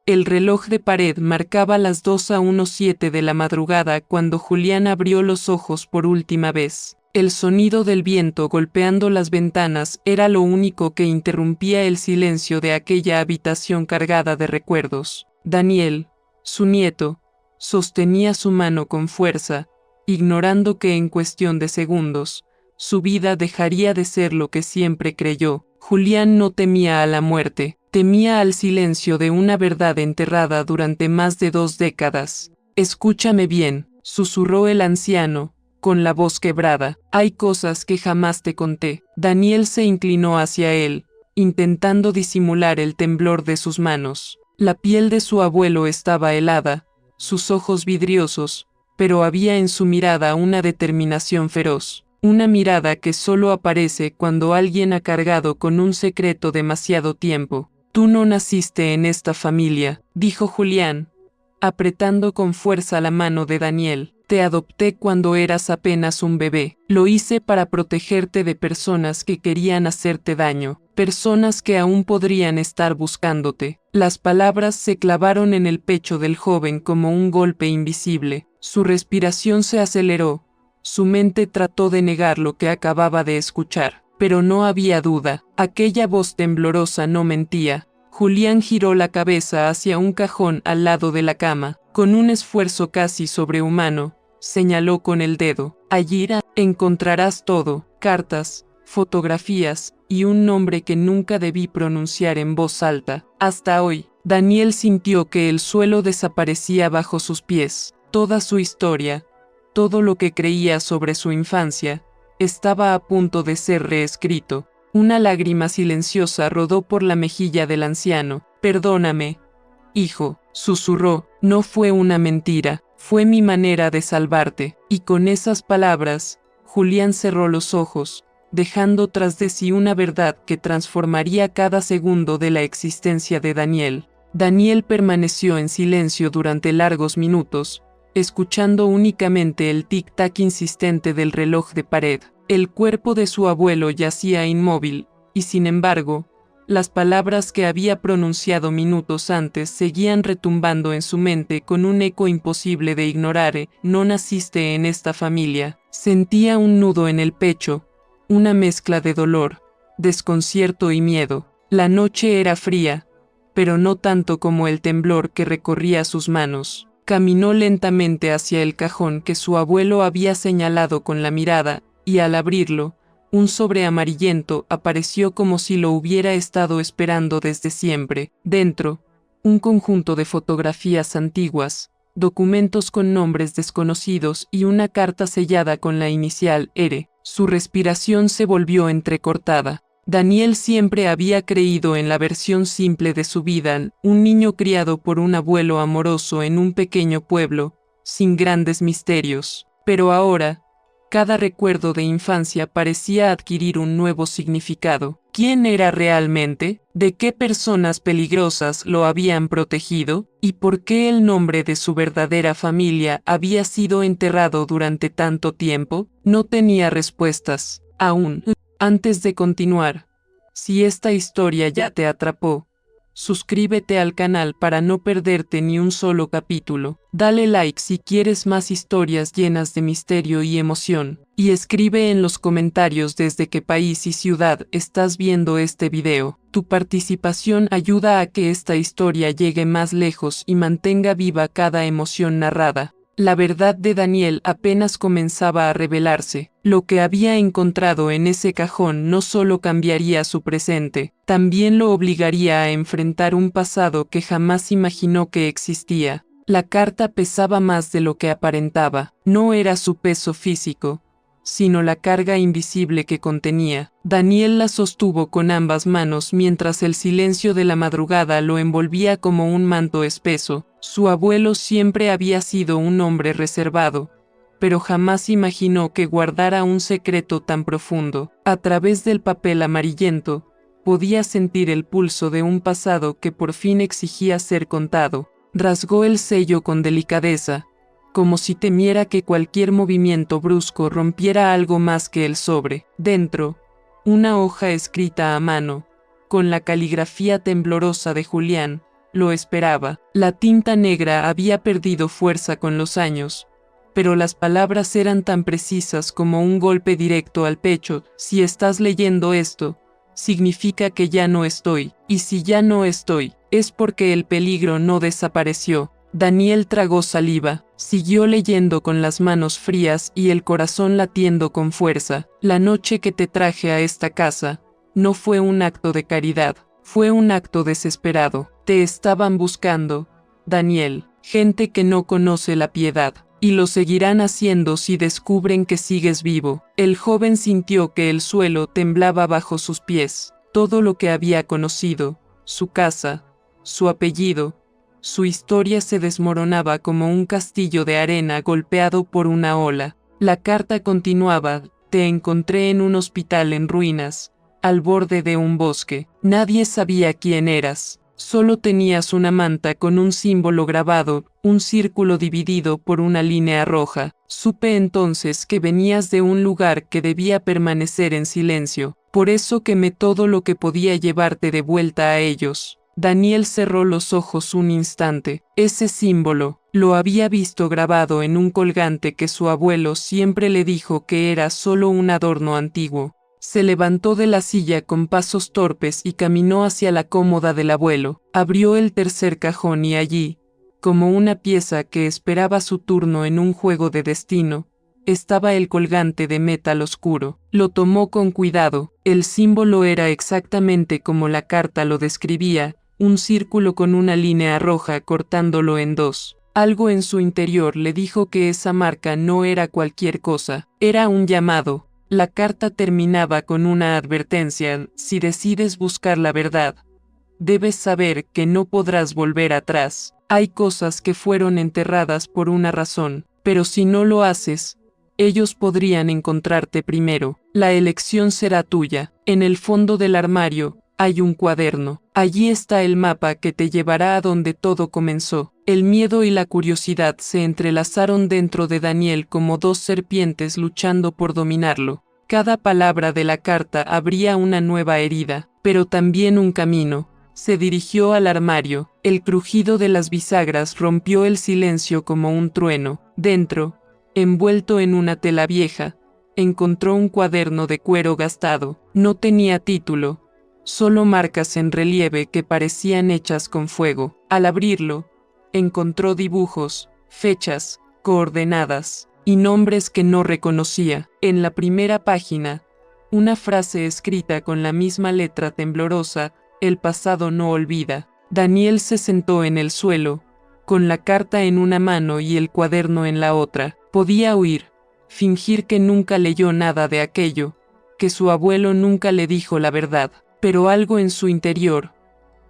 El reloj de pared marcaba las 2:17 de la madrugada cuando Julián abrió los ojos por última vez. El sonido del viento golpeando las ventanas era lo único que interrumpía el silencio de aquella habitación cargada de recuerdos. Daniel, su nieto, sostenía su mano con fuerza, ignorando que en cuestión de segundos, su vida dejaría de ser lo que siempre creyó. Julián no temía a la muerte, temía al silencio de una verdad enterrada durante más de 2 décadas. «Escúchame bien», susurró el anciano, con la voz quebrada. «Hay cosas que jamás te conté». Daniel se inclinó hacia él, intentando disimular el temblor de sus manos. La piel de su abuelo estaba helada, sus ojos vidriosos, pero había en su mirada una determinación feroz. Una mirada que solo aparece cuando alguien ha cargado con un secreto demasiado tiempo. «Tú no naciste en esta familia», dijo Julián, apretando con fuerza la mano de Daniel. «Te adopté cuando eras apenas un bebé. Lo hice para protegerte de personas que querían hacerte daño, personas que aún podrían estar buscándote». Las palabras se clavaron en el pecho del joven como un golpe invisible. Su respiración se aceleró. Su mente trató de negar lo que acababa de escuchar, pero no había duda. Aquella voz temblorosa no mentía. Julián giró la cabeza hacia un cajón al lado de la cama. Con un esfuerzo casi sobrehumano, señaló con el dedo. «Allí encontrarás todo: cartas, fotografías y un nombre que nunca debí pronunciar en voz alta. Hasta hoy». Daniel sintió que el suelo desaparecía bajo sus pies. Toda su historia, todo lo que creía sobre su infancia, estaba a punto de ser reescrito. Una lágrima silenciosa rodó por la mejilla del anciano. «Perdóname, hijo», susurró, «no fue una mentira, fue mi manera de salvarte». Y con esas palabras, Julián cerró los ojos, dejando tras de sí una verdad que transformaría cada segundo de la existencia de Daniel. Daniel permaneció en silencio durante largos minutos, escuchando únicamente el tic-tac insistente del reloj de pared. El cuerpo de su abuelo yacía inmóvil, y sin embargo, las palabras que había pronunciado minutos antes seguían retumbando en su mente con un eco imposible de ignorar. «No naciste en esta familia». Sentía un nudo en el pecho, una mezcla de dolor, desconcierto y miedo. La noche era fría, pero no tanto como el temblor que recorría sus manos. Caminó lentamente hacia el cajón que su abuelo había señalado con la mirada, y al abrirlo, un sobre amarillento apareció como si lo hubiera estado esperando desde siempre. Dentro, un conjunto de fotografías antiguas, documentos con nombres desconocidos y una carta sellada con la inicial R. Su respiración se volvió entrecortada. Daniel siempre había creído en la versión simple de su vida, un niño criado por un abuelo amoroso en un pequeño pueblo, sin grandes misterios. Pero ahora, cada recuerdo de infancia parecía adquirir un nuevo significado. ¿Quién era realmente? ¿De qué personas peligrosas lo habían protegido? ¿Y por qué el nombre de su verdadera familia había sido enterrado durante tanto tiempo? No tenía respuestas, aún. Antes de continuar, si esta historia ya te atrapó, suscríbete al canal para no perderte ni un solo capítulo. Dale like si quieres más historias llenas de misterio y emoción. Y escribe en los comentarios desde qué país y ciudad estás viendo este video. Tu participación ayuda a que esta historia llegue más lejos y mantenga viva cada emoción narrada. La verdad de Daniel apenas comenzaba a revelarse. Lo que había encontrado en ese cajón no solo cambiaría su presente, también lo obligaría a enfrentar un pasado que jamás imaginó que existía. La carta pesaba más de lo que aparentaba. No era su peso físico, sino la carga invisible que contenía. Daniel la sostuvo con ambas manos mientras el silencio de la madrugada lo envolvía como un manto espeso. Su abuelo siempre había sido un hombre reservado, pero jamás imaginó que guardara un secreto tan profundo. A través del papel amarillento, podía sentir el pulso de un pasado que por fin exigía ser contado. Rasgó el sello con delicadeza, como si temiera que cualquier movimiento brusco rompiera algo más que el sobre. Dentro, una hoja escrita a mano, con la caligrafía temblorosa de Julián, lo esperaba. La tinta negra había perdido fuerza con los años, pero las palabras eran tan precisas como un golpe directo al pecho. Si estás leyendo esto, significa que ya no estoy, y si ya no estoy, es porque el peligro no desapareció. Daniel tragó saliva, siguió leyendo con las manos frías y el corazón latiendo con fuerza. La noche que te traje a esta casa, no fue un acto de caridad, fue un acto desesperado. Te estaban buscando, Daniel, gente que no conoce la piedad, y lo seguirán haciendo si descubren que sigues vivo. El joven sintió que el suelo temblaba bajo sus pies. Todo lo que había conocido, su casa, su apellido, su historia se desmoronaba como un castillo de arena golpeado por una ola. La carta continuaba: te encontré en un hospital en ruinas, al borde de un bosque. Nadie sabía quién eras. Solo tenías una manta con un símbolo grabado, un círculo dividido por una línea roja. Supe entonces que venías de un lugar que debía permanecer en silencio. Por eso quemé todo lo que podía llevarte de vuelta a ellos. Daniel cerró los ojos un instante. Ese símbolo, lo había visto grabado en un colgante que su abuelo siempre le dijo que era solo un adorno antiguo. Se levantó de la silla con pasos torpes y caminó hacia la cómoda del abuelo. Abrió el tercer cajón y allí, como una pieza que esperaba su turno en un juego de destino, estaba el colgante de metal oscuro. Lo tomó con cuidado. El símbolo era exactamente como la carta lo describía, un círculo con una línea roja cortándolo en dos. Algo en su interior le dijo que esa marca no era cualquier cosa, era un llamado. La carta terminaba con una advertencia: si decides buscar la verdad, debes saber que no podrás volver atrás. Hay cosas que fueron enterradas por una razón, pero si no lo haces, ellos podrían encontrarte primero. La elección será tuya. En el fondo del armario hay un cuaderno. Allí está el mapa que te llevará a donde todo comenzó. El miedo y la curiosidad se entrelazaron dentro de Daniel como dos serpientes luchando por dominarlo. Cada palabra de la carta abría una nueva herida, pero también un camino. Se dirigió al armario. El crujido de las bisagras rompió el silencio como un trueno. Dentro, envuelto en una tela vieja, encontró un cuaderno de cuero gastado. No tenía título, solo marcas en relieve que parecían hechas con fuego. Al abrirlo, encontró dibujos, fechas, coordenadas y nombres que no reconocía. En la primera página, una frase escrita con la misma letra temblorosa: el pasado no olvida. Daniel se sentó en el suelo, con la carta en una mano y el cuaderno en la otra. Podía huir, fingir que nunca leyó nada de aquello, que su abuelo nunca le dijo la verdad, pero algo en su interior,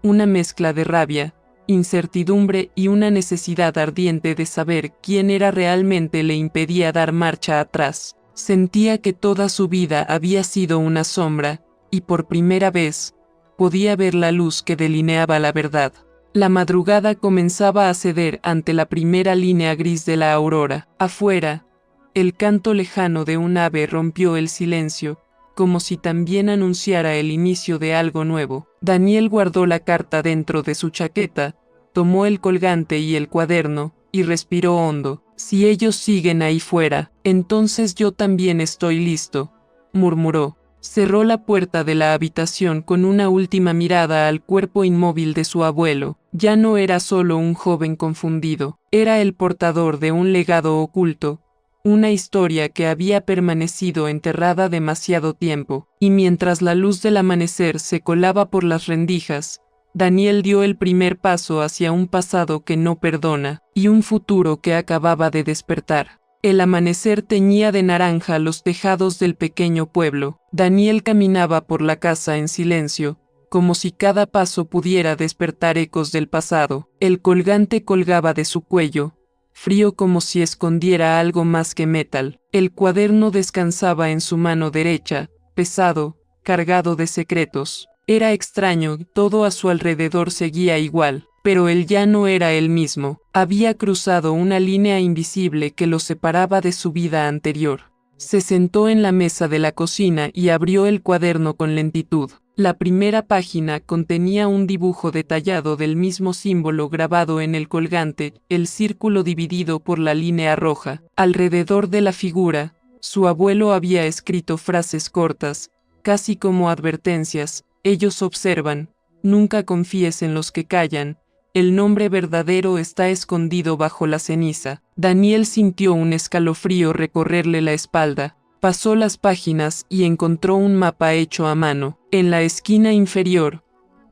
una mezcla de rabia, incertidumbre y una necesidad ardiente de saber quién era realmente, le impedía dar marcha atrás. Sentía que toda su vida había sido una sombra, y por primera vez, podía ver la luz que delineaba la verdad. La madrugada comenzaba a ceder ante la primera línea gris de la aurora. Afuera, el canto lejano de un ave rompió el silencio, como si también anunciara el inicio de algo nuevo. Daniel guardó la carta dentro de su chaqueta, tomó el colgante y el cuaderno, y respiró hondo. Si ellos siguen ahí fuera, entonces yo también estoy listo, murmuró. Cerró la puerta de la habitación con una última mirada al cuerpo inmóvil de su abuelo. Ya no era solo un joven confundido, era el portador de un legado oculto, una historia que había permanecido enterrada demasiado tiempo. Y mientras la luz del amanecer se colaba por las rendijas, Daniel dio el primer paso hacia un pasado que no perdona, y un futuro que acababa de despertar. El amanecer teñía de naranja los tejados del pequeño pueblo. Daniel caminaba por la casa en silencio, como si cada paso pudiera despertar ecos del pasado. El colgante colgaba de su cuello, frío como si escondiera algo más que metal. El cuaderno descansaba en su mano derecha, pesado, cargado de secretos. Era extraño, todo a su alrededor seguía igual, pero él ya no era el mismo. Había cruzado una línea invisible que lo separaba de su vida anterior. Se sentó en la mesa de la cocina y abrió el cuaderno con lentitud. La primera página contenía un dibujo detallado del mismo símbolo grabado en el colgante, el círculo dividido por la línea roja. Alrededor de la figura, su abuelo había escrito frases cortas, casi como advertencias. Ellos observan, nunca confíes en los que callan, el nombre verdadero está escondido bajo la ceniza. Daniel sintió un escalofrío recorrerle la espalda. Pasó las páginas y encontró un mapa hecho a mano. En la esquina inferior,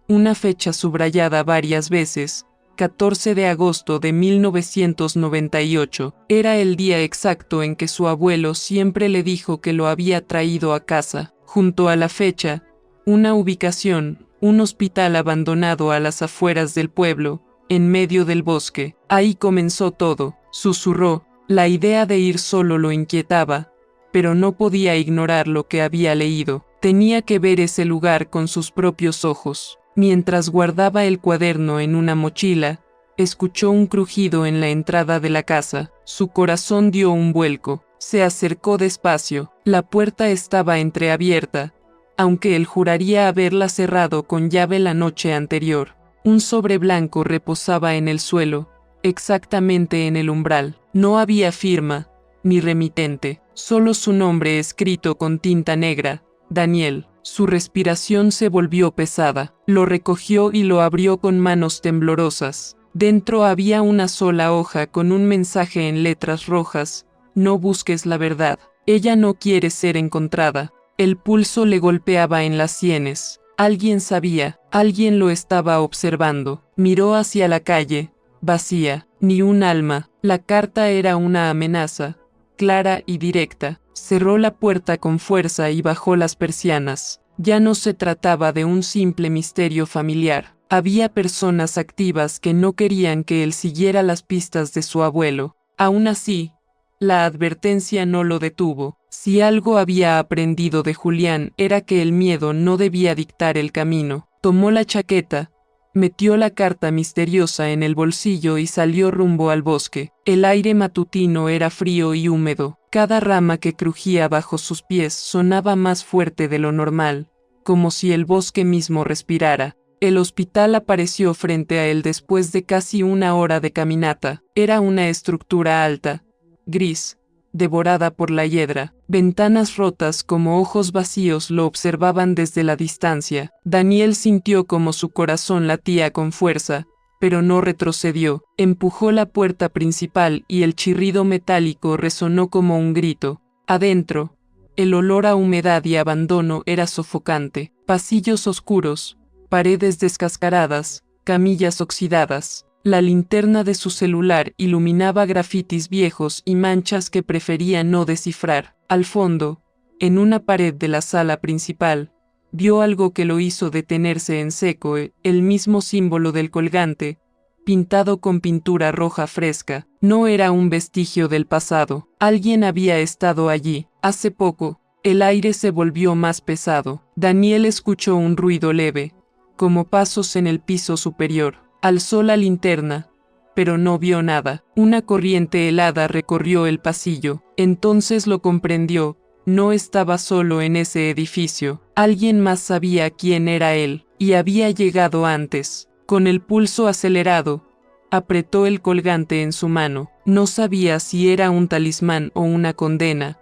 una fecha subrayada varias veces, 14 de agosto de 1998. Era el día exacto en que su abuelo siempre le dijo que lo había traído a casa. Junto a la fecha, una ubicación, un hospital abandonado a las afueras del pueblo, en medio del bosque. Ahí comenzó todo, susurró. La idea de ir solo lo inquietaba, pero no podía ignorar lo que había leído. Tenía que ver ese lugar con sus propios ojos. Mientras guardaba el cuaderno en una mochila, escuchó un crujido en la entrada de la casa. Su corazón dio un vuelco. Se acercó despacio. La puerta estaba entreabierta, aunque él juraría haberla cerrado con llave la noche anterior. Un sobre blanco reposaba en el suelo, exactamente en el umbral. No había firma, ni remitente, solo su nombre escrito con tinta negra, Daniel. Su respiración se volvió pesada. Lo recogió y lo abrió con manos temblorosas. Dentro había una sola hoja con un mensaje en letras rojas: no busques la verdad. Ella no quiere ser encontrada. El pulso le golpeaba en las sienes. Alguien sabía, alguien lo estaba observando. Miró hacia la calle, vacía, ni un alma. La carta era una amenaza, clara y directa. Cerró la puerta con fuerza y bajó las persianas. Ya no se trataba de un simple misterio familiar. Había personas activas que no querían que él siguiera las pistas de su abuelo. Aún así, la advertencia no lo detuvo. Si algo había aprendido de Julián era que el miedo no debía dictar el camino. Tomó la chaqueta, metió la carta misteriosa en el bolsillo y salió rumbo al bosque. El aire matutino era frío y húmedo. Cada rama que crujía bajo sus pies sonaba más fuerte de lo normal, como si el bosque mismo respirara. El hospital apareció frente a él después de casi una hora de caminata. Era una estructura alta, gris, devorada por la hiedra. Ventanas rotas como ojos vacíos lo observaban desde la distancia. Daniel sintió como su corazón latía con fuerza, pero no retrocedió. Empujó la puerta principal y el chirrido metálico resonó como un grito. Adentro, el olor a humedad y abandono era sofocante. Pasillos oscuros, paredes descascaradas, camillas oxidadas. La linterna de su celular iluminaba grafitis viejos y manchas que prefería no descifrar. Al fondo, en una pared de la sala principal, vio algo que lo hizo detenerse en seco: el mismo símbolo del colgante, pintado con pintura roja fresca. No era un vestigio del pasado. Alguien había estado allí. Hace poco. El aire se volvió más pesado. Daniel escuchó un ruido leve, como pasos en el piso superior. Alzó la linterna, pero no vio nada. Una corriente helada recorrió el pasillo. Entonces lo comprendió. No estaba solo en ese edificio. Alguien más sabía quién era él, y había llegado antes. Con el pulso acelerado, apretó el colgante en su mano. No sabía si era un talismán o una condena,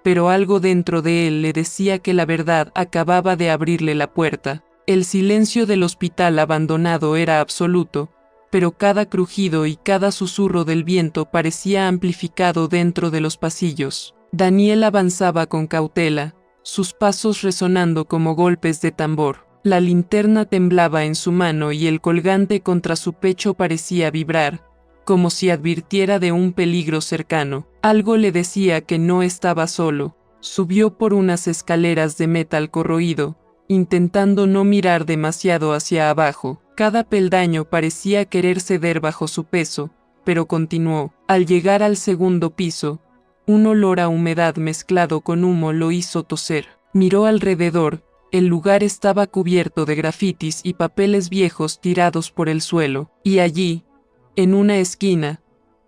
pero algo dentro de él le decía que la verdad acababa de abrirle la puerta. El silencio del hospital abandonado era absoluto, pero cada crujido y cada susurro del viento parecía amplificado dentro de los pasillos. Daniel avanzaba con cautela, sus pasos resonando como golpes de tambor. La linterna temblaba en su mano y el colgante contra su pecho parecía vibrar, como si advirtiera de un peligro cercano. Algo le decía que no estaba solo. Subió por unas escaleras de metal corroído, intentando no mirar demasiado hacia abajo. Cada peldaño parecía querer ceder bajo su peso, pero continuó. Al llegar al segundo piso, un olor a humedad mezclado con humo lo hizo toser. Miró alrededor. El lugar estaba cubierto de grafitis y papeles viejos tirados por el suelo, y allí, en una esquina,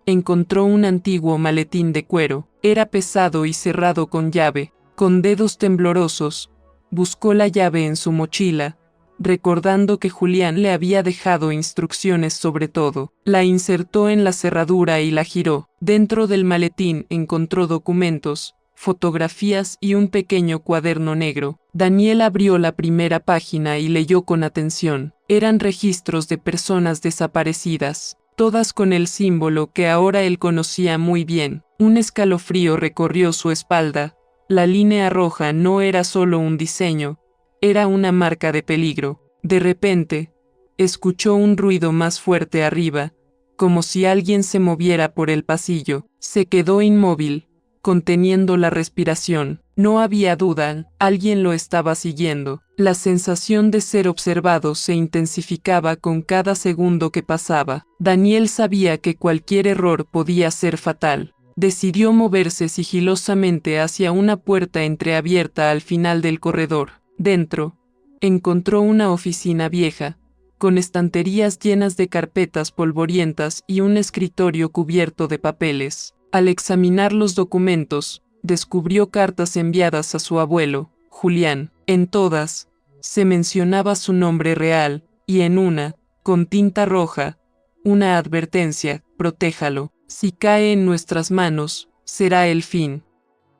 encontró un antiguo maletín de cuero. Era pesado y cerrado con llave. Con dedos temblorosos, Buscó la llave en su mochila, recordando que Julián le había dejado instrucciones sobre todo. La insertó en la cerradura y la giró. Dentro del maletín encontró documentos, fotografías y un pequeño cuaderno negro. Daniel abrió la primera página y leyó con atención. Eran registros de personas desaparecidas, todas con el símbolo que ahora él conocía muy bien. Un escalofrío recorrió su espalda. La línea roja no era solo un diseño, era una marca de peligro. De repente, escuchó un ruido más fuerte arriba, como si alguien se moviera por el pasillo. Se quedó inmóvil, conteniendo la respiración. No había duda, alguien lo estaba siguiendo. La sensación de ser observado se intensificaba con cada segundo que pasaba. Daniel sabía que cualquier error podía ser fatal. Decidió moverse sigilosamente hacia una puerta entreabierta al final del corredor. Dentro, encontró una oficina vieja, con estanterías llenas de carpetas polvorientas y un escritorio cubierto de papeles. Al examinar los documentos, descubrió cartas enviadas a su abuelo, Julián. En todas, se mencionaba su nombre real, y en una, con tinta roja, una advertencia: protéjalo. Si cae en nuestras manos, será el fin.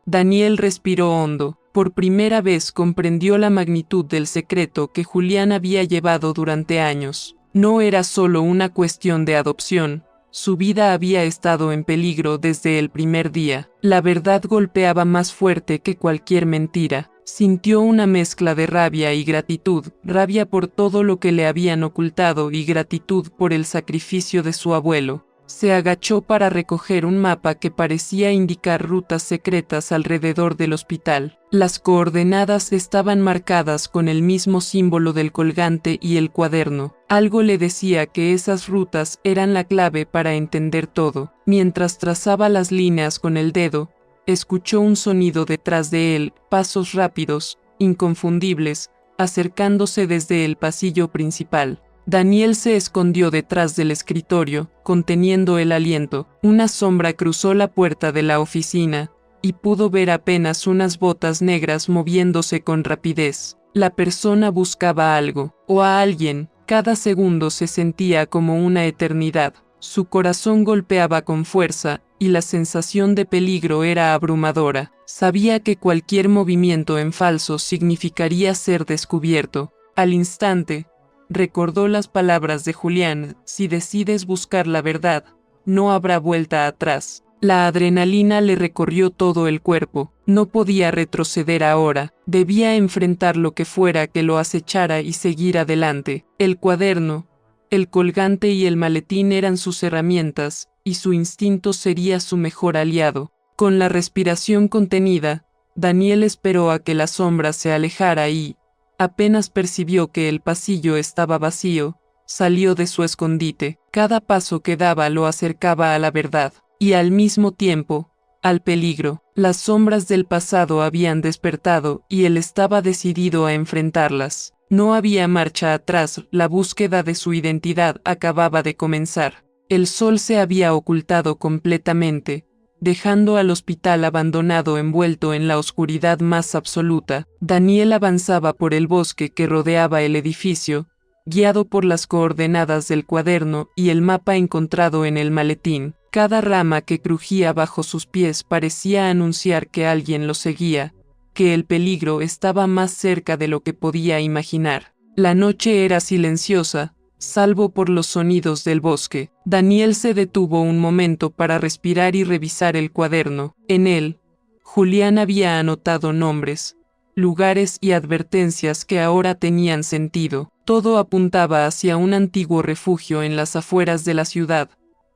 Daniel respiró hondo. Por primera vez comprendió la magnitud del secreto que Julián había llevado durante años. No era solo una cuestión de adopción, su vida había estado en peligro desde el primer día. La verdad golpeaba más fuerte que cualquier mentira. Sintió una mezcla de rabia y gratitud, rabia por todo lo que le habían ocultado y gratitud por el sacrificio de su abuelo. Se agachó para recoger un mapa que parecía indicar rutas secretas alrededor del hospital. Las coordenadas estaban marcadas con el mismo símbolo del colgante y el cuaderno. Algo le decía que esas rutas eran la clave para entender todo. Mientras trazaba las líneas con el dedo, escuchó un sonido detrás de él, pasos rápidos, inconfundibles, acercándose desde el pasillo principal. Daniel se escondió detrás del escritorio, conteniendo el aliento. Una sombra cruzó la puerta de la oficina, y pudo ver apenas unas botas negras moviéndose con rapidez. La persona buscaba algo, o a alguien. Cada segundo se sentía como una eternidad. Su corazón golpeaba con fuerza, y la sensación de peligro era abrumadora. Sabía que cualquier movimiento en falso significaría ser descubierto. Al instante, recordó las palabras de Julián: si decides buscar la verdad, no habrá vuelta atrás. La adrenalina le recorrió todo el cuerpo. No podía retroceder ahora. Debía enfrentar lo que fuera que lo acechara y seguir adelante. El cuaderno, el colgante y el maletín eran sus herramientas, y su instinto sería su mejor aliado. Con la respiración contenida, Daniel esperó a que la sombra se alejara y, apenas percibió que el pasillo estaba vacío, salió de su escondite. Cada paso que daba lo acercaba a la verdad, y al mismo tiempo, al peligro. Las sombras del pasado habían despertado y él estaba decidido a enfrentarlas. No había marcha atrás, la búsqueda de su identidad acababa de comenzar. El sol se había ocultado completamente, dejando al hospital abandonado envuelto en la oscuridad más absoluta. Daniel avanzaba por el bosque que rodeaba el edificio, guiado por las coordenadas del cuaderno y el mapa encontrado en el maletín. Cada rama que crujía bajo sus pies parecía anunciar que alguien lo seguía, que el peligro estaba más cerca de lo que podía imaginar. La noche era silenciosa, salvo por los sonidos del bosque. Daniel se detuvo un momento para respirar y revisar el cuaderno. En él, Julián había anotado nombres, lugares y advertencias que ahora tenían sentido. Todo apuntaba hacia un antiguo refugio en las afueras de la ciudad,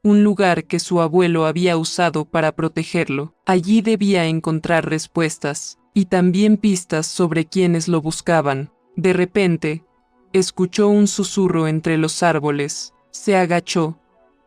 un lugar que su abuelo había usado para protegerlo. Allí debía encontrar respuestas, y también pistas sobre quienes lo buscaban. De repente, escuchó un susurro entre los árboles. Se agachó,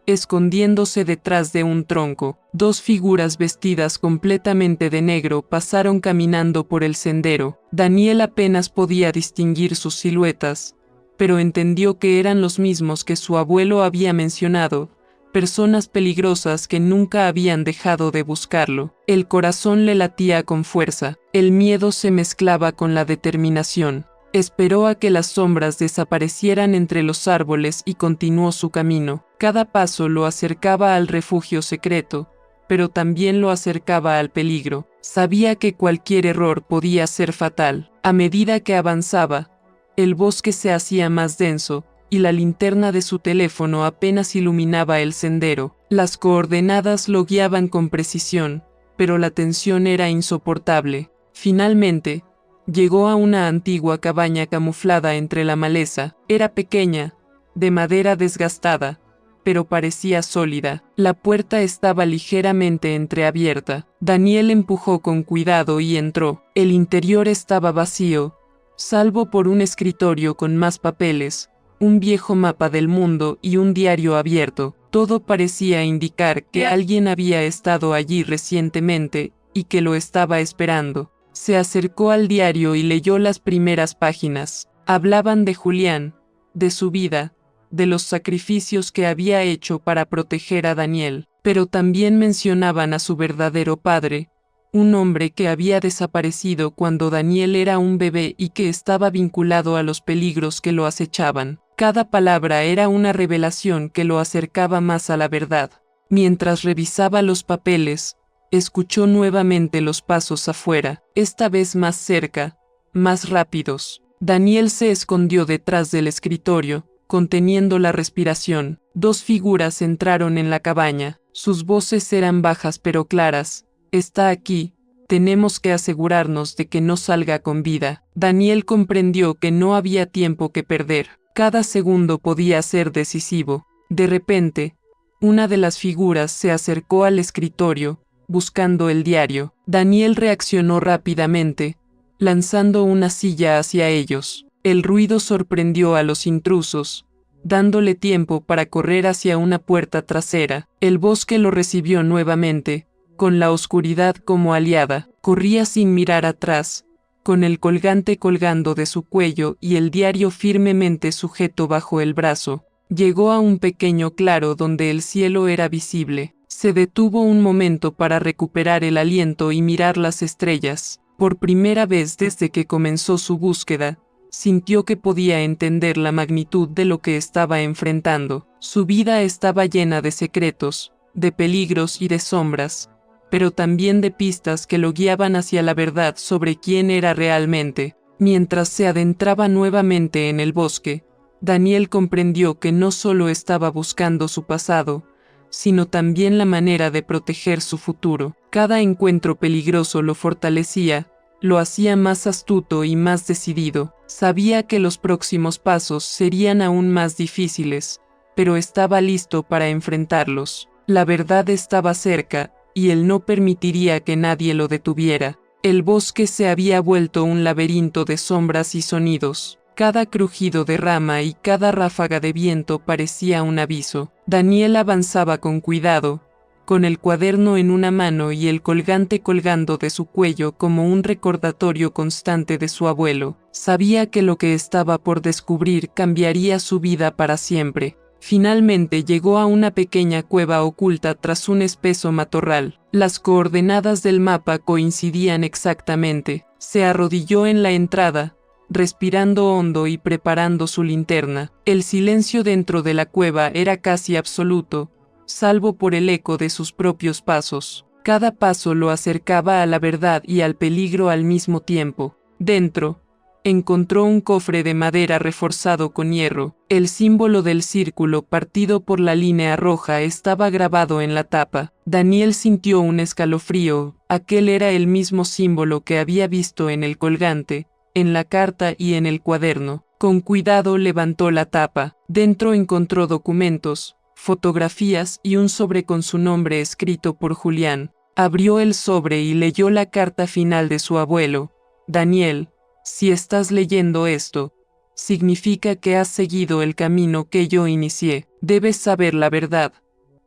escondiéndose detrás de un tronco. Dos figuras vestidas completamente de negro pasaron caminando por el sendero. Daniel apenas podía distinguir sus siluetas, pero entendió que eran los mismos que su abuelo había mencionado, personas peligrosas que nunca habían dejado de buscarlo. El corazón le latía con fuerza, el miedo se mezclaba con la determinación. Esperó a que las sombras desaparecieran entre los árboles y continuó su camino. Cada paso lo acercaba al refugio secreto, pero también lo acercaba al peligro. Sabía que cualquier error podía ser fatal. A medida que avanzaba, el bosque se hacía más denso, y la linterna de su teléfono apenas iluminaba el sendero. Las coordenadas lo guiaban con precisión, pero la tensión era insoportable. Finalmente, llegó a una antigua cabaña camuflada entre la maleza. Era pequeña, de madera desgastada, pero parecía sólida. La puerta estaba ligeramente entreabierta. Daniel empujó con cuidado y entró. El interior estaba vacío, salvo por un escritorio con más papeles, un viejo mapa del mundo y un diario abierto. Todo parecía indicar que alguien había estado allí recientemente y que lo estaba esperando. Se acercó al diario y leyó las primeras páginas. Hablaban de Julián, de su vida, de los sacrificios que había hecho para proteger a Daniel, pero también mencionaban a su verdadero padre, un hombre que había desaparecido cuando Daniel era un bebé y que estaba vinculado a los peligros que lo acechaban. Cada palabra era una revelación que lo acercaba más a la verdad. Mientras revisaba los papeles, escuchó nuevamente los pasos afuera, esta vez más cerca, más rápidos. Daniel se escondió detrás del escritorio, conteniendo la respiración. Dos figuras entraron en la cabaña. Sus voces eran bajas pero claras. Está aquí, tenemos que asegurarnos de que no salga con vida. Daniel comprendió que no había tiempo que perder. Cada segundo podía ser decisivo. De repente, una de las figuras se acercó al escritorio, buscando el diario. Daniel reaccionó rápidamente, lanzando una silla hacia ellos. El ruido sorprendió a los intrusos, dándole tiempo para correr hacia una puerta trasera. El bosque lo recibió nuevamente, con la oscuridad como aliada. Corría sin mirar atrás, con el colgante colgando de su cuello y el diario firmemente sujeto bajo el brazo. Llegó a un pequeño claro donde el cielo era visible. Se detuvo un momento para recuperar el aliento y mirar las estrellas. Por primera vez desde que comenzó su búsqueda, sintió que podía entender la magnitud de lo que estaba enfrentando. Su vida estaba llena de secretos, de peligros y de sombras, pero también de pistas que lo guiaban hacia la verdad sobre quién era realmente. Mientras se adentraba nuevamente en el bosque, Daniel comprendió que no solo estaba buscando su pasado, sino también la manera de proteger su futuro. Cada encuentro peligroso lo fortalecía, lo hacía más astuto y más decidido. Sabía que los próximos pasos serían aún más difíciles, pero estaba listo para enfrentarlos. La verdad estaba cerca, y él no permitiría que nadie lo detuviera. El bosque se había vuelto un laberinto de sombras y sonidos. Cada crujido de rama y cada ráfaga de viento parecía un aviso. Daniel avanzaba con cuidado, con el cuaderno en una mano y el colgante colgando de su cuello como un recordatorio constante de su abuelo. Sabía que lo que estaba por descubrir cambiaría su vida para siempre. Finalmente llegó a una pequeña cueva oculta tras un espeso matorral. Las coordenadas del mapa coincidían exactamente. Se arrodilló en la entrada, respirando hondo y preparando su linterna. El silencio dentro de la cueva era casi absoluto, salvo por el eco de sus propios pasos. Cada paso lo acercaba a la verdad y al peligro al mismo tiempo. Dentro, encontró un cofre de madera reforzado con hierro. El símbolo del círculo partido por la línea roja estaba grabado en la tapa. Daniel sintió un escalofrío. Aquel era el mismo símbolo que había visto en el colgante, en la carta y en el cuaderno. Con cuidado levantó la tapa. Dentro encontró documentos, fotografías y un sobre con su nombre escrito por Julián. Abrió el sobre y leyó la carta final de su abuelo. Daniel, si estás leyendo esto, significa que has seguido el camino que yo inicié. Debes saber la verdad.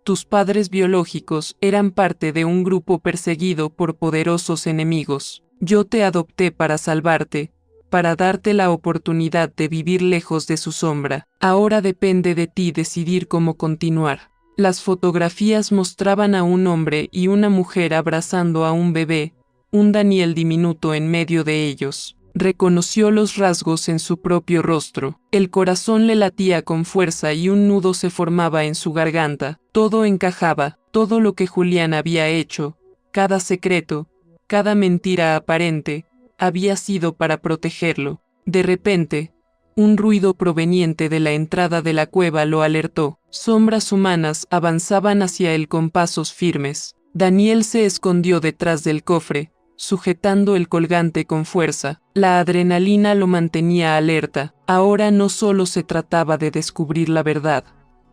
Tus padres biológicos eran parte de un grupo perseguido por poderosos enemigos. Yo te adopté para salvarte, para darte la oportunidad de vivir lejos de su sombra. Ahora depende de ti decidir cómo continuar. Las fotografías mostraban a un hombre y una mujer abrazando a un bebé, un Daniel diminuto en medio de ellos. Reconoció los rasgos en su propio rostro. El corazón le latía con fuerza y un nudo se formaba en su garganta. Todo encajaba, todo lo que Julián había hecho, cada secreto, cada mentira aparente, había sido para protegerlo. De repente, un ruido proveniente de la entrada de la cueva lo alertó. Sombras humanas avanzaban hacia él con pasos firmes. Daniel se escondió detrás del cofre, sujetando el colgante con fuerza. La adrenalina lo mantenía alerta. Ahora no solo se trataba de descubrir la verdad,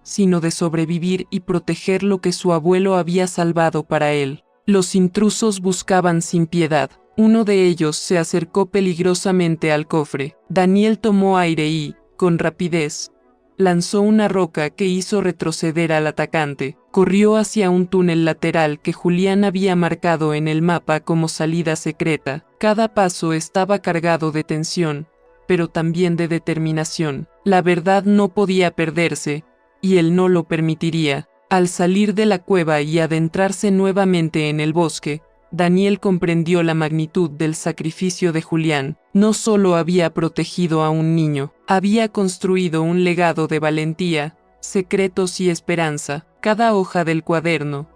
sino de sobrevivir y proteger lo que su abuelo había salvado para él. Los intrusos buscaban sin piedad. Uno de ellos se acercó peligrosamente al cofre. Daniel tomó aire y, con rapidez, lanzó una roca que hizo retroceder al atacante. Corrió hacia un túnel lateral que Julián había marcado en el mapa como salida secreta. Cada paso estaba cargado de tensión, pero también de determinación. La verdad no podía perderse, y él no lo permitiría. Al salir de la cueva y adentrarse nuevamente en el bosque, Daniel comprendió la magnitud del sacrificio de Julián. No solo había protegido a un niño, había construido un legado de valentía, secretos y esperanza. Cada hoja del cuaderno,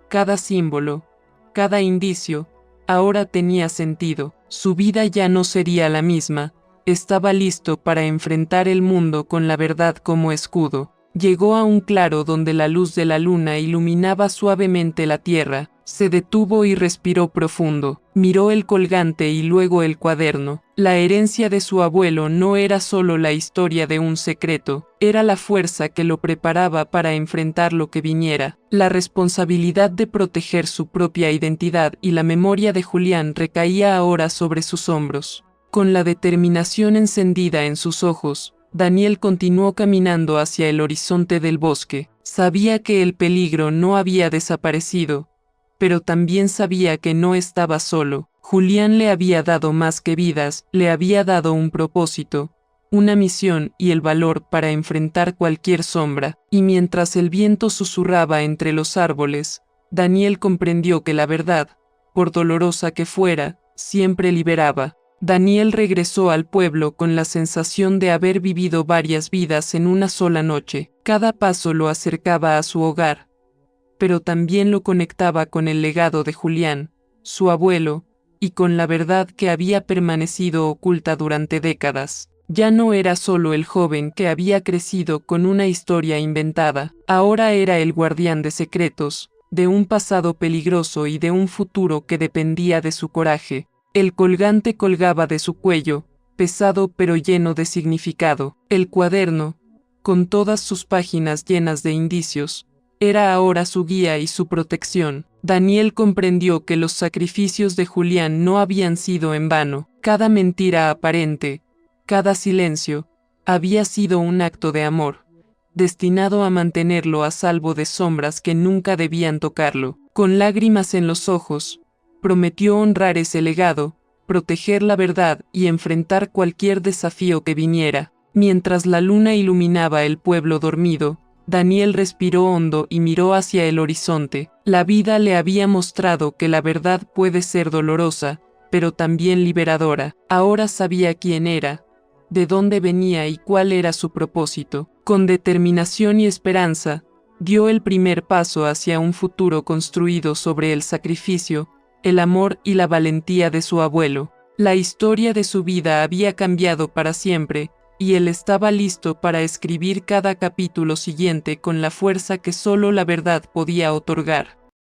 cada símbolo, cada indicio, ahora tenía sentido. Su vida ya no sería la misma. Estaba listo para enfrentar el mundo con la verdad como escudo. Llegó a un claro donde la luz de la luna iluminaba suavemente la tierra. Se detuvo y respiró profundo. Miró el colgante y luego el cuaderno. La herencia de su abuelo no era solo la historia de un secreto, era la fuerza que lo preparaba para enfrentar lo que viniera. La responsabilidad de proteger su propia identidad y la memoria de Julián recaía ahora sobre sus hombros. Con la determinación encendida en sus ojos, Daniel continuó caminando hacia el horizonte del bosque. Sabía que el peligro no había desaparecido, pero también sabía que no estaba solo. Julián le había dado más que vidas, le había dado un propósito, una misión y el valor para enfrentar cualquier sombra. Y mientras el viento susurraba entre los árboles, Daniel comprendió que la verdad, por dolorosa que fuera, siempre liberaba. Daniel regresó al pueblo con la sensación de haber vivido varias vidas en una sola noche. Cada paso lo acercaba a su hogar, pero también lo conectaba con el legado de Julián, su abuelo, y con la verdad que había permanecido oculta durante décadas. Ya no era solo el joven que había crecido con una historia inventada, ahora era el guardián de secretos, de un pasado peligroso y de un futuro que dependía de su coraje. El colgante colgaba de su cuello, pesado pero lleno de significado. El cuaderno, con todas sus páginas llenas de indicios, era ahora su guía y su protección. Daniel comprendió que los sacrificios de Julián no habían sido en vano. Cada mentira aparente, cada silencio, había sido un acto de amor, destinado a mantenerlo a salvo de sombras que nunca debían tocarlo. Con lágrimas en los ojos, prometió honrar ese legado, proteger la verdad y enfrentar cualquier desafío que viniera. Mientras la luna iluminaba el pueblo dormido, Daniel respiró hondo y miró hacia el horizonte. La vida le había mostrado que la verdad puede ser dolorosa, pero también liberadora. Ahora sabía quién era, de dónde venía y cuál era su propósito. Con determinación y esperanza, dio el primer paso hacia un futuro construido sobre el sacrificio, el amor y la valentía de su abuelo. La historia de su vida había cambiado para siempre, y él estaba listo para escribir cada capítulo siguiente con la fuerza que solo la verdad podía otorgar.